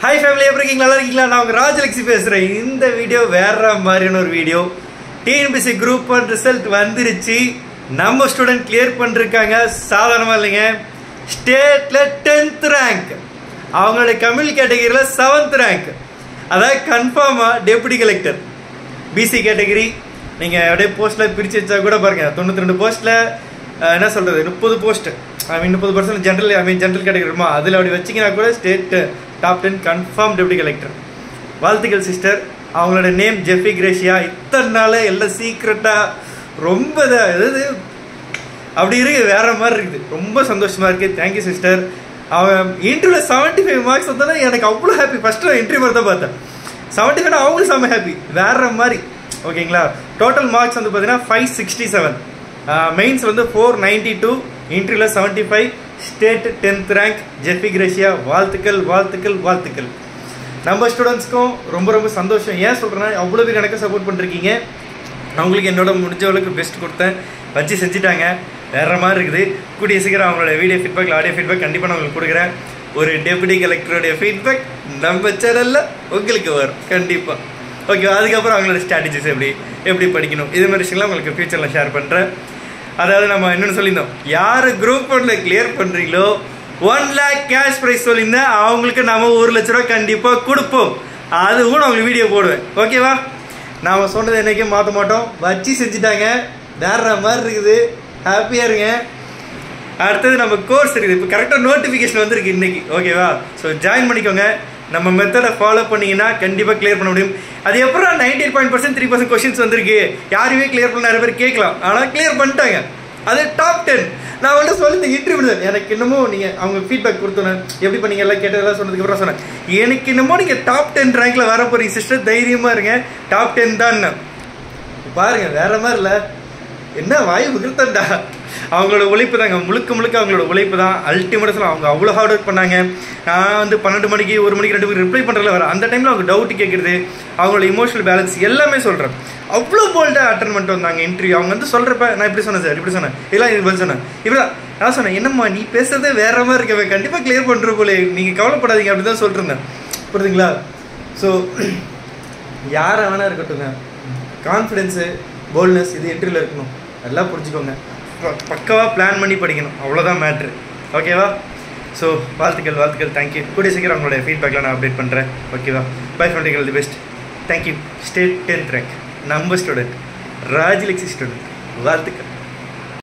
Hi family, எப்படி இருக்கீங்க? நல்லா இருக்கீங்களா? நான் உங்க ராஜலக்ஷ்மி பேசுறேன். இந்த வீடியோ வேற மாதிரியான ஒரு வீடியோ. TNPSC குரூப் 1 ரிசல்ட் வந்துருச்சு. நம்ம ஸ்டூடண்ட் கிளியர் பண்ணிருக்காங்க. சாதாரணமா இல்லைங்க. ஸ்டேட்ல 10th ரேங்க். அவங்களுடைய கம்யூனி கேட்டகரியில 7th ரேங்க். அதாவது கன்ஃபார்மா டெபுட்டி கலெக்டர். BC கேட்டகரி நீங்க அப்படியே போஸ்ட்ல பிரிச்சு வச்சா கூட பாருங்க 92 போஸ்ட்ல என்ன சொல்றது 30 post I mean 30% general category இருக்குமா அதில் அப்படி வச்சிங்கன்னா கூட state top 10 confirm deputy collector. வாழ்த்துக்கள் சிஸ்டர். அவங்களோட நேம் ஜெஃபி கிரேஷியா. இத்தனை நாள் எல்லாம் சீக்ரெட்டாக ரொம்ப அதாவது அப்படி இருக்கு, வேற மாதிரி இருக்குது. ரொம்ப சந்தோஷமா இருக்கு. Thank you sister. அவன் இன்டர்வியூவில் 75 மார்க்ஸ் வந்தாலும் எனக்கு அவ்வளோ ஹாப்பி. ஃபர்ஸ்ட் நான் இன்டர்வியூ தான் பார்த்தேன். 75 அவங்களும் செம்ம ஹாப்பி, வேற மாதிரி. ஓகேங்களா? டோட்டல் மார்க்ஸ் வந்து பார்த்தீங்கன்னா 567, மெயின்ஸ் வந்து 492, இன்டர்வியூல 75, ஸ்டேட் 10th ரேங்க் ஜெஃபி கிரேஷியா. வாழ்த்துக்கள் வாழ்த்துக்கள் வாழ்த்துக்கள். நம்ம ஸ்டூடெண்ட்ஸ்க்கும் ரொம்ப ரொம்ப சந்தோஷம். ஏன் சொல்கிறேன்னா அவ்வளோ பேர் எனக்கு சப்போர்ட் பண்ணிருக்கீங்க. அவங்களுக்கு என்னோட முடிஞ்ச அளவுக்கு பெஸ்ட் கொடுத்தேன், வச்சு செஞ்சுட்டாங்க. வேற மாதிரி இருக்குது. கூடிய சீக்கிரம் அவங்களோட வீடியோ ஃபீட்பேக் ஆடியோ ஃபீட்பேக் கண்டிப்பாக நான் உங்களுக்கு கொடுக்குறேன். ஒரு டெபுட்டி கலெக்டருடைய ஃபீட்பேக் நம்ம சேனலில் உங்களுக்கு வரும் கண்டிப்பாக. ஓகே, அதுக்கப்புறம் அவங்களோட ஸ்ட்ராட்டஜிஸ் எப்படி படிக்கணும் இது மாதிரி விஷயம்லாம் உங்களுக்கு ஃபியூச்சரில் ஷேர் பண்ணுறேன். அதாவது நம்ம என்னென்னு சொல்லியிருந்தோம், யார் குரூப் 1 கிளியர் பண்ணுறீங்களோ 1 lakh கேஷ் ப்ரைஸ் சொல்லியிருந்தேன். அவங்களுக்கு நம்ம 1 லட்ச ரூபா கண்டிப்பாக கொடுப்போம். அதுவும் நான் உங்களுக்கு வீடியோ போடுவேன். ஓகேவா? நாம் சொன்னது என்றைக்கும் மாற்ற மாட்டோம். வச்சு செஞ்சுட்டாங்க. வேற மாதிரி இருக்குது. ஹாப்பியாக இருங்க. அடுத்தது நம்ம கோர்ஸ் இருக்குது. இப்போ கரெக்டாக நோட்டிஃபிகேஷன் வந்துருக்கு இன்னைக்கு. ஓகேவா? ஸோ ஜாயின் பண்ணிக்கோங்க. நம்ம மெத்தடை ஃபாலோ பண்ணிங்கன்னா கண்டிப்பாக கிளியர் பண்ண முடியும். அது எப்பறம் 98% 3% கொஸ்டின்ஸ் வந்திருக்கு. யாருமே கிளியர் பண்ண நிறைய பேர் கேட்கலாம், ஆனால் கிளியர் பண்ணிட்டாங்க. அது டாப் 10. நான் வந்து சொல்லி இன்டர்வியூ எனக்கு இன்னமும் நீங்கள் அவங்க ஃபீட்பேக் கொடுத்தோன்னே எப்படி பண்ணீங்க எல்லாம் கேட்டதெல்லாம் சொன்னதுக்கப்புறம் சொன்னேன், எனக்கு இன்னமும் நீங்கள் டாப் 10 ரேங்க்ல வர போறீங்க சிஸ்டர், தைரியமாக இருங்க. டாப் 10 தான் பாருங்க. வேற மாதிரி இல்லை, என்ன வாய் விகிருத்தண்டா. அவங்களோட உழைப்பு தாங்க, முழுக்க அவங்களோட உழைப்பு தான். அல்டிமேட்டாக அவங்க அவ்வளோ ஹார்ட் ஒர்க் பண்ணாங்க. நான் வந்து 12 மணிக்கு 1 மணிக்கு 2 மணிக்கு ரிப்ளை பண்ணுறதுல வர அந்த டைமில் அவங்க டவுட் கேட்குறது, அவங்களோட இமோஷனல் பேலன்ஸ் எல்லாமே சொல்கிறேன். அவ்வளோ போல்டாக அட்டன் பண்ணிட்டு வந்தாங்க இன்டர்வியூ. அவங்க வந்து சொல்கிறப்ப நான் இப்படி சொன்னேன் சார், இப்படி சொன்னேன், இதெல்லாம் இது பதில் சொன்னேன், இப்படிதான் நான் சொன்னேன். என்னம்மா நீ பேசுறதே வேற மாதிரி இருக்கவே, கண்டிப்பாக கிளியர் பண்ணுற போல, நீங்கள் கவலைப்படாதீங்க அப்படி தான் சொல்லிருந்தேன். புரியுதுங்களா? ஸோ யாரை வேணா இருக்கட்டுங்க, கான்ஃபிடென்ஸு போல்ட்னஸ் இது இன்டர்வியூவில் இருக்கணும். எல்லாம் புரிஞ்சுக்கோங்க. பக்காவாக பிளான் பண்ணி படிக்கணும். அவ்வளோதான் மேட்ரு. ஓகேவா? ஸோ வாழ்த்துக்கள் வாழ்த்துக்கள். தேங்க்யூ. கூடிய சீக்கிரம் அவங்களுடைய ஃபீட்பேக்லாம் நான் அப்டேட் பண்ணுறேன். ஓகேவா? பை ஃப்ரெண்டுகள் the best. Thank you. State 10th rank நம்ம ஸ்டூடெண்ட் ராஜலக்ஷ்மி ஸ்டூடெண்ட். வாழ்த்துக்கள்.